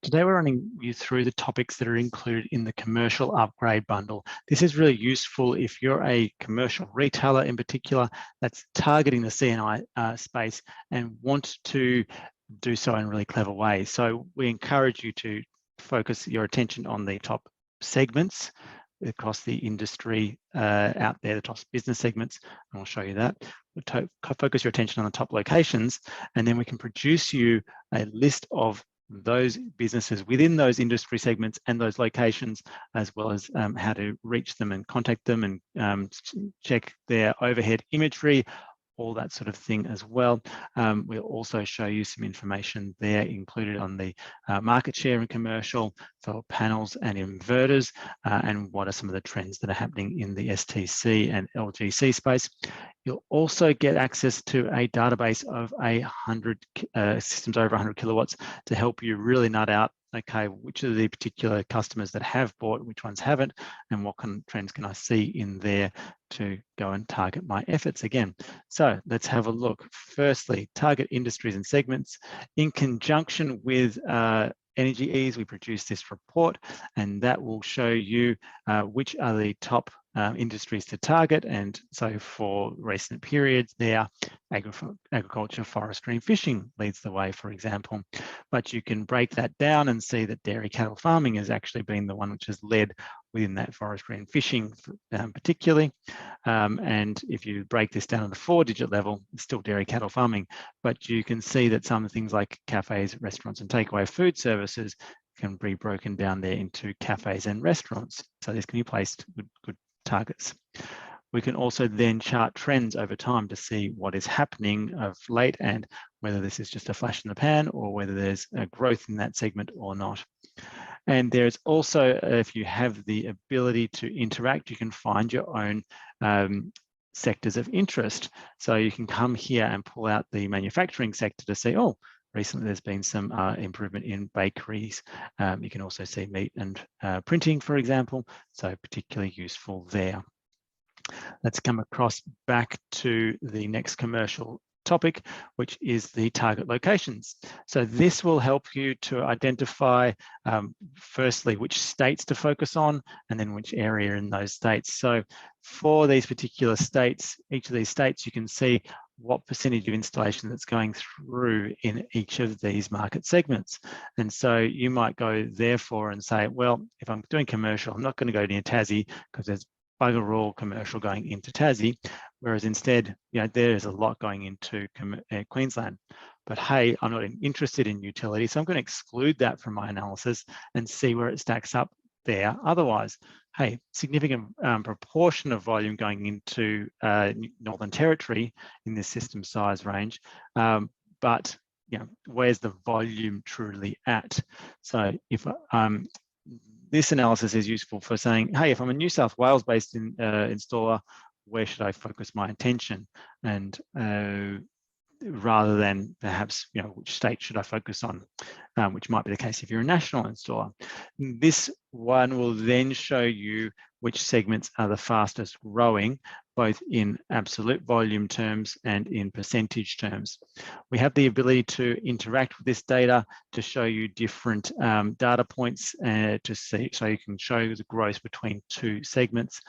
Today we're running you through the topics that are included in the commercial upgrade bundle. This is really useful if you're a commercial retailer in particular that's targeting the C&I space and want to do so in really clever ways. So we encourage you to focus your attention on the top segments across the industry out there, the top business segments, and I'll show you that. We'll focus your attention on the top locations, and then we can produce you a list of those businesses within those industry segments and those locations, as well as how to reach them and contact them and check their overhead imagery, all that sort of thing as well. We'll also show you some information there included on the market share in commercial for panels and inverters, and what are some of the trends that are happening in the STC and LGC space. You'll also get access to a database of 100 systems over 100 kilowatts to help you really nut out, okay, which are the particular customers that have bought, which ones haven't, and what kind of trends can I see in there to go and target my efforts again. So let's have a look. Firstly, target industries and segments. In conjunction with Energy Ease, we produce this report, and that will show you which are the top industries to target. And so for recent periods there, agriculture, forestry and fishing leads the way, for example. But you can break that down and see that dairy cattle farming has actually been the one which has led within that forestry and fishing particularly. And if you break this down at the 4-digit level, it's still dairy cattle farming, but you can see that some things like cafes, restaurants and takeaway food services can be broken down there into cafes and restaurants. So this can be placed with good targets. We can also then chart trends over time to see what is happening of late and whether this is just a flash in the pan or whether there's a growth in that segment or not. And there's also, if you have the ability to interact, you can find your own sectors of interest. So you can come here and pull out the manufacturing sector to see, oh, recently there's been some improvement in bakeries. You can also see meat and printing, for example, so particularly useful there. Let's come across back to the next commercial topic, which is the target locations. So this will help you to identify, firstly, which states to focus on, and then which area in those states. So for these particular states, each of these states, you can see what percentage of installation that's going through in each of these market segments. And so you might go therefore and say, well, if I'm doing commercial, I'm not going to go near Tassie because there's bugger all commercial going into Tassie, whereas instead, you know, there is a lot going into Queensland. But hey, I'm not interested in utility, so I'm going to exclude that from my analysis and see where it stacks up there. Otherwise, hey, significant proportion of volume going into Northern Territory in this system size range, but you know, where's the volume truly at? So if this analysis is useful for saying, hey, if I'm a New South Wales-based installer, where should I focus my attention? And rather than perhaps, you know, which state should I focus on, which might be the case if you're a national installer. This one will then show you which segments are the fastest growing, both in absolute volume terms and in percentage terms. We have the ability to interact with this data to show you different data points to see, so you can show the growth between two segments,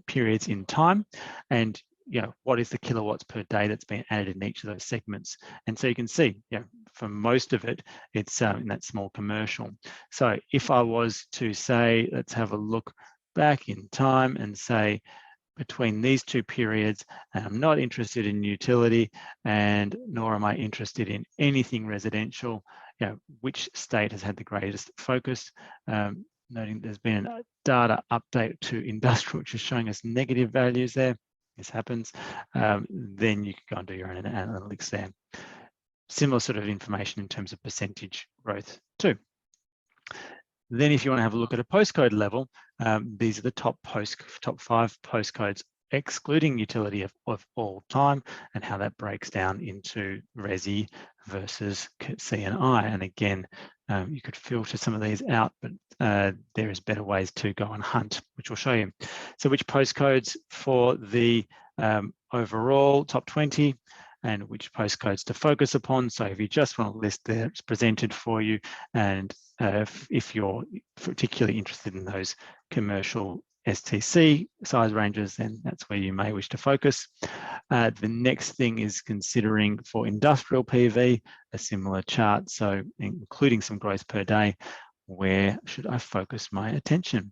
periods in time, and you know, what is the kilowatts per day that's been added in each of those segments. And so you can see, you know, for most of it, it's in that small commercial. So if I was to say, let's have a look back in time and say, between these two periods, and I'm not interested in utility and nor am I interested in anything residential, you know, which state has had the greatest focus? Noting there's been a data update to industrial, which is showing us negative values there. This happens, then you can go and do your own analytics there. Similar sort of information in terms of percentage growth too. Then if you want to have a look at a postcode level, these are the top 5 postcodes, excluding utility of all time, and how that breaks down into Resi versus C&I. And again, you could filter some of these out, but there is better ways to go and hunt, which we'll show you. So which postcodes for the overall top 20, and which postcodes to focus upon. So if you just want a list there, it's presented for you. And if you're particularly interested in those commercial STC size ranges, then that's where you may wish to focus. The next thing is considering for industrial PV, a similar chart. So including some growth per day, where should I focus my attention?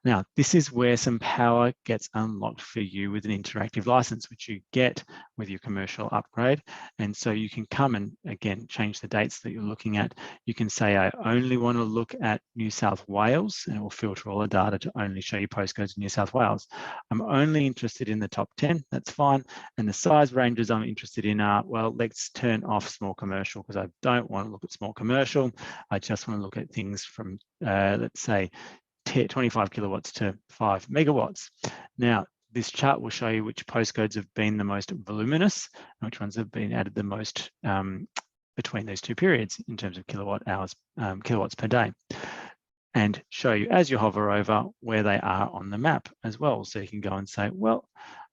Now, this is where some power gets unlocked for you with an interactive license, which you get with your commercial upgrade. And so you can come and, again, change the dates that you're looking at. You can say, I only want to look at New South Wales, and it will filter all the data to only show you postcodes in New South Wales. I'm only interested in the top 10, that's fine. And the size ranges I'm interested in are, well, let's turn off small commercial because I don't want to look at small commercial. I just want to look at things from, let's say, 25 kilowatts to 5 megawatts. Now, this chart will show you which postcodes have been the most voluminous and which ones have been added the most between those two periods in terms of kilowatt hours, kilowatts per day, and show you as you hover over where they are on the map as well. So you can go and say, well,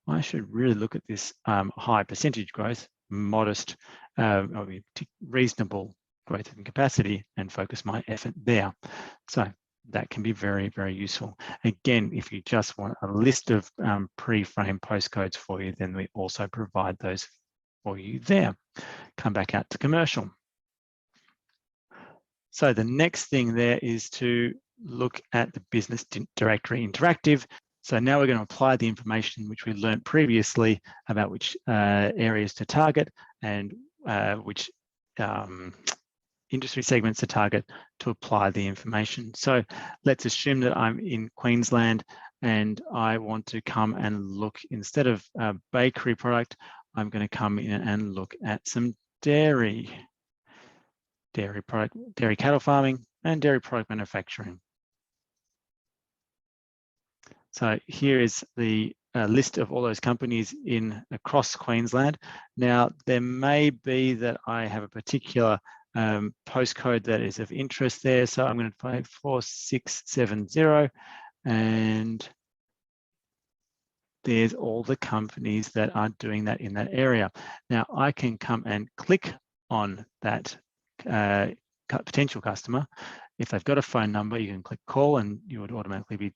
I should really look at this high percentage growth, modest, reasonable growth in capacity, and focus my effort there. So that can be very, very useful. Again, if you just want a list of pre-framed postcodes for you, then we also provide those for you there. Come back out to commercial. So the next thing there is to look at the business directory interactive. So now we're going to apply the information which we learned previously about which areas to target and which industry segments to target to apply the information. So let's assume that I'm in Queensland and I want to come and look, instead of a bakery product, I'm going to come in and look at some dairy product, dairy cattle farming and dairy product manufacturing. So here is the list of all those companies across Queensland. Now, there may be that I have a particular postcode that is of interest there. So I'm going to play 4670, and there's all the companies that are doing that in that area. Now I can come and click on that potential customer. If they've got a phone number, you can click call and you would automatically be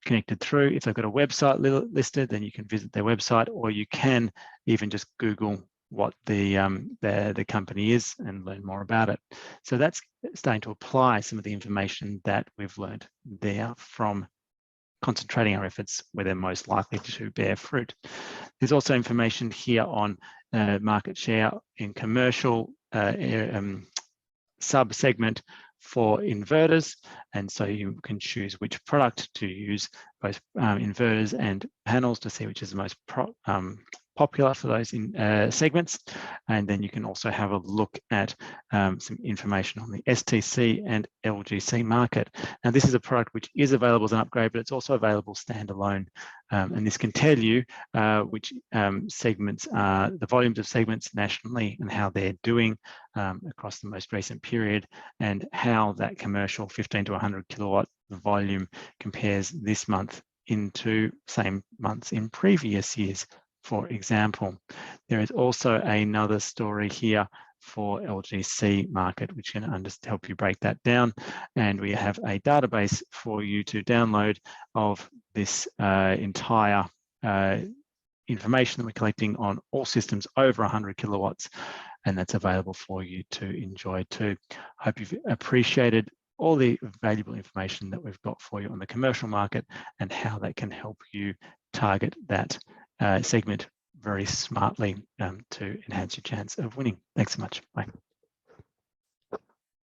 connected through. If they've got a website listed, then you can visit their website, or you can even just Google what the company is and learn more about it. So that's starting to apply some of the information that we've learned there from concentrating our efforts where they're most likely to bear fruit. There's also information here on market share in commercial sub-segment for inverters, and so you can choose which product to use, both inverters and panels, to see which is the most popular for those segments. And then you can also have a look at some information on the STC and LGC market. Now, this is a product which is available as an upgrade, but it's also available standalone. And this can tell you which segments are the volumes of segments nationally and how they're doing across the most recent period, and how that commercial 15 to 100 kilowatt volume compares this month into same months in previous years. For example, there is also another story here for LGC market, which can help you break that down. And we have a database for you to download of this entire information that we're collecting on all systems over 100 kilowatts. And that's available for you to enjoy too. Hope you've appreciated all the valuable information that we've got for you on the commercial market and how that can help you target that segment very smartly to enhance your chance of winning. Thanks so much. Bye.